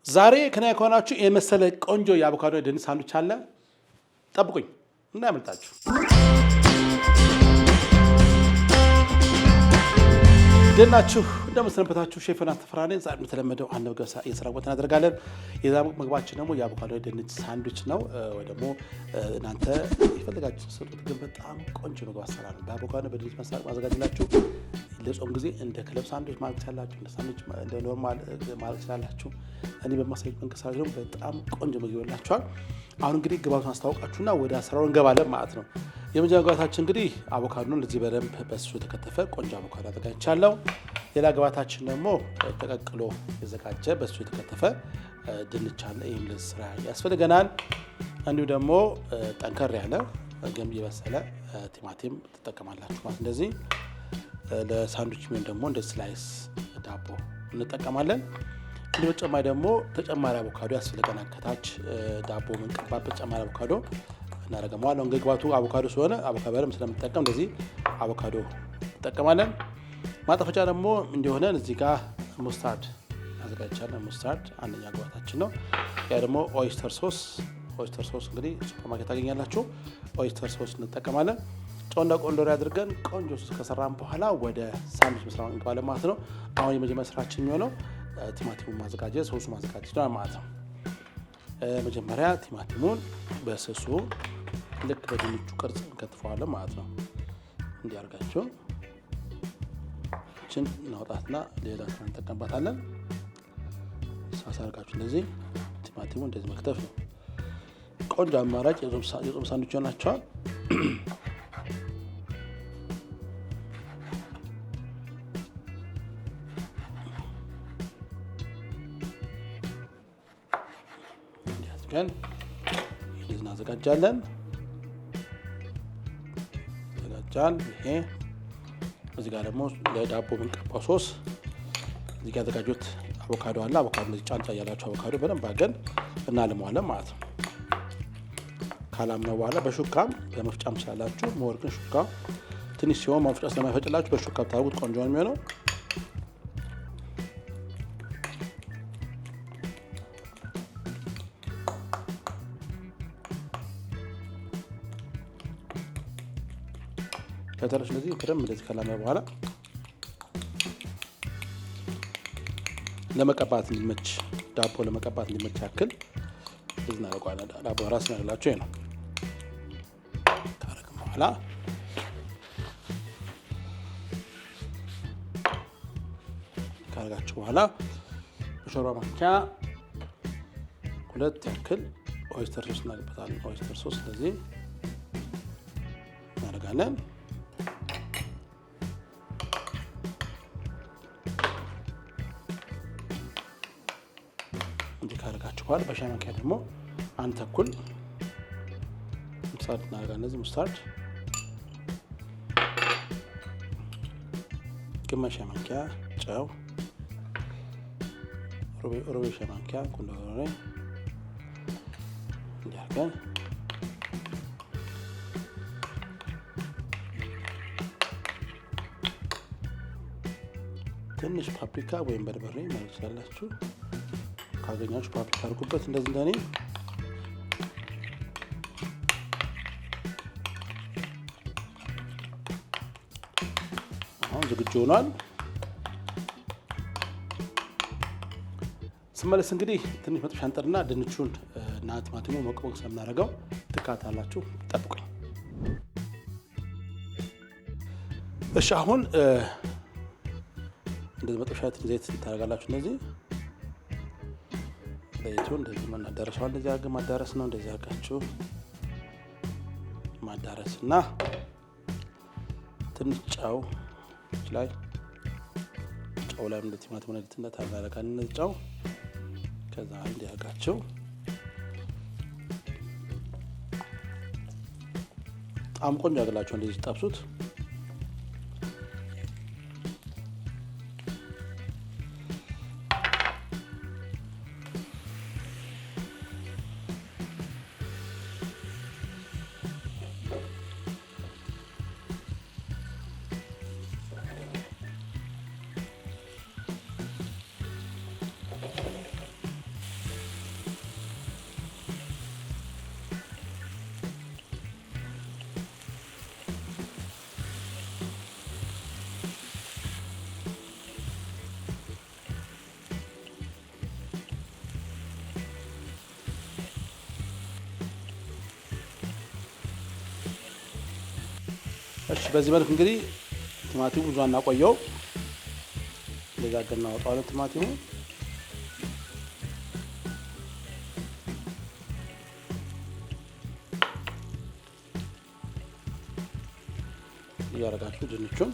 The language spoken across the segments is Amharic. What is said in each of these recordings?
ዛሬ ከናይ ከሆናችሁ የመሰለ ቆንጆ የአቮካዶ ድንች ሳንዱች አለ። ጠብቁኝ እንዳያመልጣችሁ። ደናችሁ እንደምሰነበታችሁ ሼፍና ተፈራኔ ዛሬ እንደተለመደው አንድ ምግብ የስራ ቦታ እናደርጋለን። የዛሬ ምግባችን ደግሞ የአቮካዶ ድንች ሳንዱች ነው። ወይ ደግሞ እናንተ የፈለጋችሁ ሰጡት፣ ግን በጣም ቆንጆ ምግብ አሰራር ነው። በአቮካዶ በድንች መሳቅ ማዘጋጅላችሁ ለጾም ጊዜ እንደ ክለብ ሳንዱች ማለት ይችላልላችሁ፣ እንደ ሳንዱች እንደ ኖርማል ማለት ይችላልላችሁ። እኔ በማሳየት መንቀሳቀስ ደግሞ በጣም ቆንጆ ምግብ ይላችኋል። አሁን እንግዲህ ግብአቱን አስተዋውቃችሁና ወደ አሰራሩ እንገባለን ማለት ነው። የመጀመሪያው ግብአታችን እንግዲህ አቮካዶ ነው። ለዚህ በደንብ በስሱ የተከተፈ ቆንጆ አቮካዶ አዘጋጅቻለሁ። ሌላ ግብአታችን ደግሞ ተቀቅሎ የተዘጋጀ በስሱ የተከተፈ ድንች አለ። ይህም ለዚህ ስራ ያስፈልገናል። እንዲሁ ደግሞ ጠንከር ያለ ገንቢ የበሰለ ቲማቲም ትጠቀማላችሁ ማለት እንደዚህ። ለሳንዱች ምን ደግሞ እንደ ስላይስ ዳቦ እንጠቀማለን። እንዲሁ በተጨማሪ ደግሞ ተጨማሪ አቮካዶ ያስፈልገናል። ከታች ዳቦ የምንቀባበት ተጨማሪ አቮካዶ እናደርገዋለን። እንግዲህ ግብአቱ አቮካዶ ስለሆነ አቮካዶ ስለምንጠቀም እንደዚህ አቮካዶ እንጠቀማለን። ማጣፈጫ ደግሞ እንዲሆነ እዚህ ጋር ሙስታርድ አዘጋጅቻለሁ። ሙስታርድ አንደኛ ግብአታችን ነው። ያ ደግሞ ኦይስተር ሶስ እንግዲህ ሱፐርማርኬት ታገኛላችሁ። ኦይስተር ሶስ እንጠቀማለን። ጨውና ቆንዶሪ አድርገን ቆንጆ ሶስ ከሰራን በኋላ ወደ ሳንዱች መስራት እንገባለን ማለት ነው። አሁን የመጀመሪያ ስራችን የሚሆነው ቲማቲሙን ማዘጋጀት፣ ሶሱ ማዘጋጀት ነው ማለት ነው። መጀመሪያ ቲማቲሙን በስሱ ልክ በድንቹ ቅርጽ እንከትፈዋለን ማለት ነው። እንዲያርጋችሁ እችን እናውጣትና ሌላ ስራ እንጠቀምባታለን። ሳሳርጋችሁ እንደዚህ ቲማቲሙ እንደዚህ መክተፍ ነው። ቆንጆ አማራጭ የጾም ሳንዱች ናቸዋል። እንደዚህ እናዘጋጃለን። ይሄ እዚህ ጋር ደግሞ ለዳቦ የምንቀባው ሶስ እዚህ ጋር ያዘጋጁት አቮካዶ አለ። አቮካዶ እንደዚህ ጫንጫ ያላችሁ አቮካዶ በደንብ አድርገን እናልመዋለን ማለት ነው። ካላምነው በኋላ በሹካም በመፍጫም ትችላላችሁ። ሞር ግን ሹካ ትንሽ ሲሆን መፍጫ ስለማይፈጭላችሁ በሹካ ብታደርጉት ቆንጆ ነው የሚሆነው። ከተረሽ ለዚህ ፍረም እንደዚህ ከላመ በኋላ ለመቀባት እንዲመች ዳቦ ለመቀባት እንዲመች ያክል እዚህ እናደርገዋለን። ዳቦ ራስ ያላችሁ ይሄ ነው። ካረግን በኋላ ካረጋችሁ በኋላ በሾርባ ማንኪያ 2 ያክል ኦይስተር ሶስ እናገባታለን። ኦይስተር ሶስ እንደዚህ እናደርጋለን። ካረጋችሁ በኋላ በሻይ ማንኪያ ደግሞ 1 ተኩል ሙስታርድ እናደርጋለን። እነዚህ ሙስታርድ ግማሽ ሻይ ማንኪያ ጨው፣ ሩብ ሻይ ማንኪያ ቆንዶሪ እንዲያርገን ትንሽ ፓፕሪካ ወይም በርበሬ ማለት ትችላላችሁ። ካገኛችሁ ፓፕሪካ አድርጉበት። እንደዚህ እንደኔ አሁን ዝግጁ ሆኗል። ስመለስ እንግዲህ ትንሽ መጥበሻ እንጥድና ድንቹን እና ቲማቲሙ መቆቅ ስለምናደርገው ትካታላችሁ። ጠብቁኝ። እሺ አሁን እንደዚህ መጥበሻ ዘይት ታደርጋላችሁ። እንደዚህ ዘይቱ እንደዚህ ማዳረሻው እንደዚህ አድርገን ማዳረስ ነው። እንደዚህ አድርጋችሁ ማዳረስና ትንሽ ጨው ላይ እንደ ቲማቲም ነግትና ታደርጋላችሁ። እንደዚህ ጨው ከዛ እንደዚህ አድርጋችሁ በጣም ቆንጆ አድርጋችሁ እንደዚህ ጠብሱት። እሺ በዚህ መልክ እንግዲህ ቲማቲሙ ብዙ አናቆየው እንደዛ ገና እናወጣዋለን። ቲማቲሙ እያደረጋችሁ ድንቹን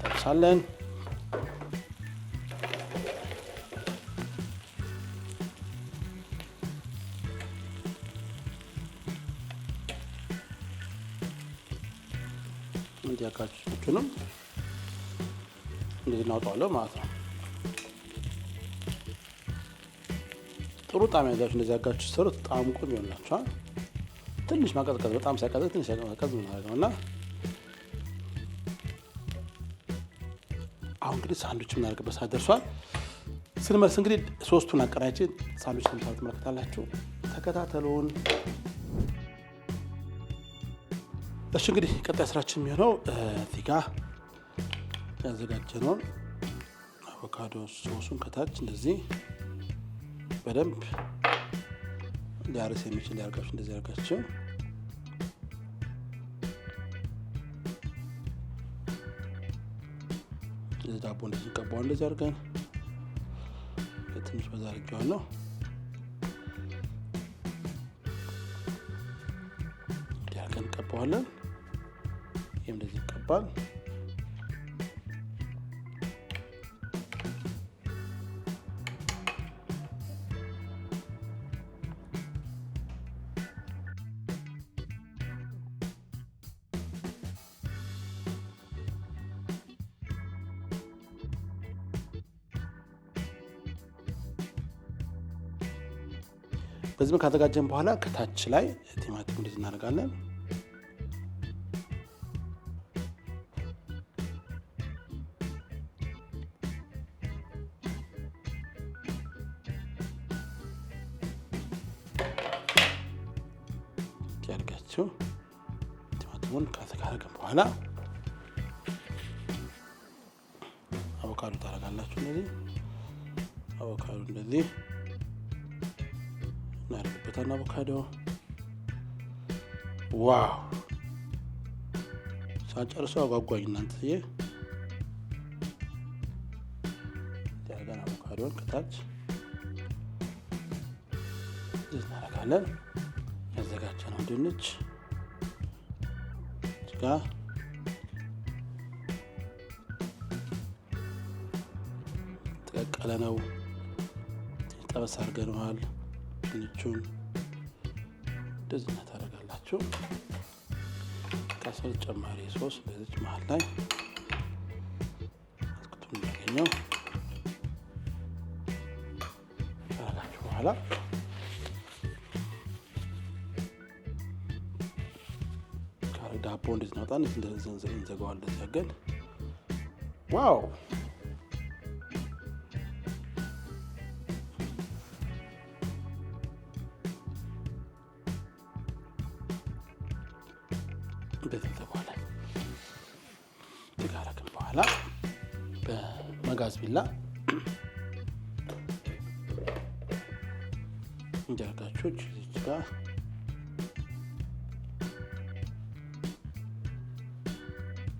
ጠብሳለን። እንዲያካችሁንም እንደዚህ እናውጣዋለን ማለት ነው። ጥሩ ጣዕም ያዛችሁ እንደዚህ ያጋችሁ ሰሩት። ጣዕሙ ቆንጆ ይሆንላችኋል። ትንሽ ማቀዝቀዝ በጣም ሳይቀዘቅዝ ትንሽ ማቀዝቀዝ ምናደርገው እና አሁን እንግዲህ ሳንዱች የምናደርግበት ሰዓት ደርሷል። ስንመልስ እንግዲህ ሶስቱን አቀናጅ ሳንዱች ለምሳሌ ትመለከታላችሁ። ተከታተሉን። እሺ እንግዲህ ቀጣይ ስራችን የሚሆነው እዚህ ጋር ያዘጋጀነውን አቮካዶ ሶሱን ከታች እንደዚህ በደንብ ሊያርስ የሚችል ያርጋችሁ እንደዚህ ያርጋችሁ እዚህ ዳቦ እንደዚህ ቀባው እንደዚህ አድርገን ትንሽ በዛ አድርጌዋለሁ። ያርገን ቀባዋለን። ይሄም እንደዚህ ይቀባል። በዚህ መልክ ካዘጋጀን በኋላ ከታች ላይ ቲማቲም እንደዚህ እናደርጋለን። ያርጋችሁ ቲማቲሙን ካዘጋጀን በኋላ አቮካዶ ታደርጋላችሁ። እንደዚህ አቮካዶ እንደዚህ እናደርግበታለን። አቮካዶ ዋው ሳጨርሰው አጓጓኝ እናንተዬ። ያርገን አቮካዶን ከታች እናደርጋለን። ያዘጋጀነው ድንች እዚህ ጋር ተቀቀለ ነው። ጠበስ አድርገነዋል። ድንቹን እንደዚህ ታደርጋላችሁ። ከስር ጨማሪ ሶስ በዚህ መሀል ላይ አስኩቱን እናገኘው ካረጋችሁ በኋላ ዳቦ እንደዚህ እናወጣን እንደዚህ እንዘጋዋለን። እንደዚህ አድርገን ዋው እንደዚህ እንዘጋዋለን። ካረግን በኋላ በመጋዝ ቢላ እንዲያርጋችሁ እዚህ ጋር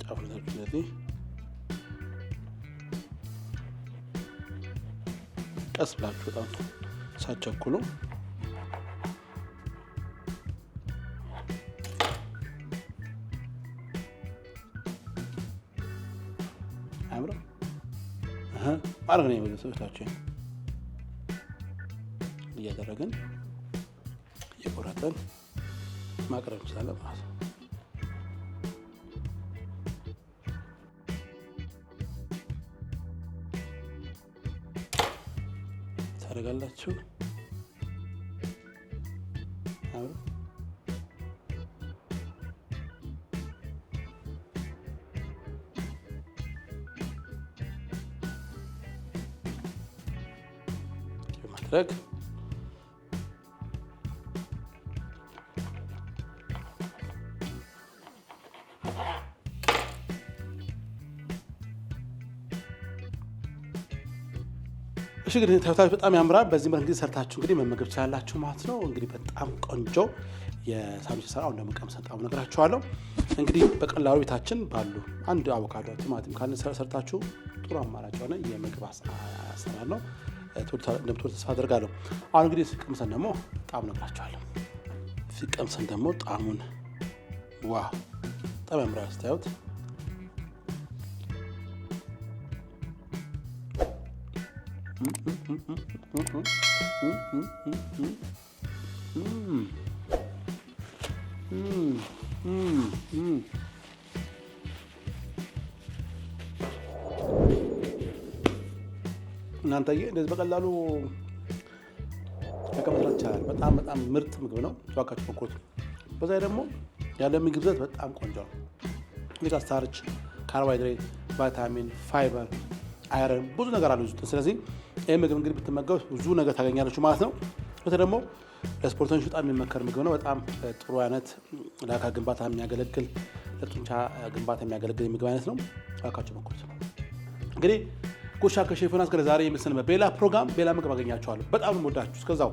ጫፍነታችሁ እንደዚህ ቀስ ብላችሁ በጣም ሳትቸኩሉ አምረው ማድረግ ነው የሚሉት ሰዎቻችን እያደረግን እየቆረጠን ማቅረብ እንችላለን ማለት ነው። ታደርጋላችሁ አምረው ማድረግ እሺ እንግዲህ ታውታችሁ በጣም ያምራል። በዚህ መልኩ እንግዲህ ሰርታችሁ እንግዲህ መመገብ ትችላላችሁ ማለት ነው። እንግዲህ በጣም ቆንጆ የሳንዱች ሰራ አሁን ደግሞ ቀምሰን ጣሙ ነግራችኋለሁ። እንግዲህ በቀላሉ ቤታችን ባሉ አንድ አቮካዶ ቲማቲም ካለ ሰርታችሁ ጥሩ አማራጭ ሆነ የምግብ አሰራር ነው። እንደምትወዱ ተስፋ አደርጋለሁ። አሁን እንግዲህ ቀምሰን ደግሞ ጣሙ ነግራችኋለሁ። ቀምሰን ደግሞ ጣሙን ዋው በጣም ያምራል ስታዩት። እናንተዬ እንደዚህ በቀላሉ መቀመጥ ይቻላል። በጣም በጣም ምርጥ ምግብ ነው። እባካችሁ ሞክሩት። በዛ ደግሞ ያለው ምግብ ይዘት በጣም ቆንጆ ነው። እንግዲህ ስታርች፣ ካርቦሃይድሬት፣ ቫይታሚን፣ ፋይበር፣ አይረን ብዙ ነገር አለው ውስጥ። ስለዚህ ይሄ ምግብ እንግዲህ ብትመገቡ ብዙ ነገር ታገኛላችሁ ማለት ነው። በተለይ ደግሞ ለስፖርተኞች በጣም የሚመከር ምግብ ነው። በጣም ጥሩ አይነት ለአካል ግንባታ የሚያገለግል ለጡንቻ ግንባታ የሚያገለግል ምግብ አይነት ነው። እባካችሁ ሞክሩት። እንግዲህ ጉርሻ ከሼፍ ዮናስ ጋር ዛሬ የምስል በሌላ ፕሮግራም በሌላ ምግብ አገኛችኋለሁ። በጣም ወዳችሁ እስከዛው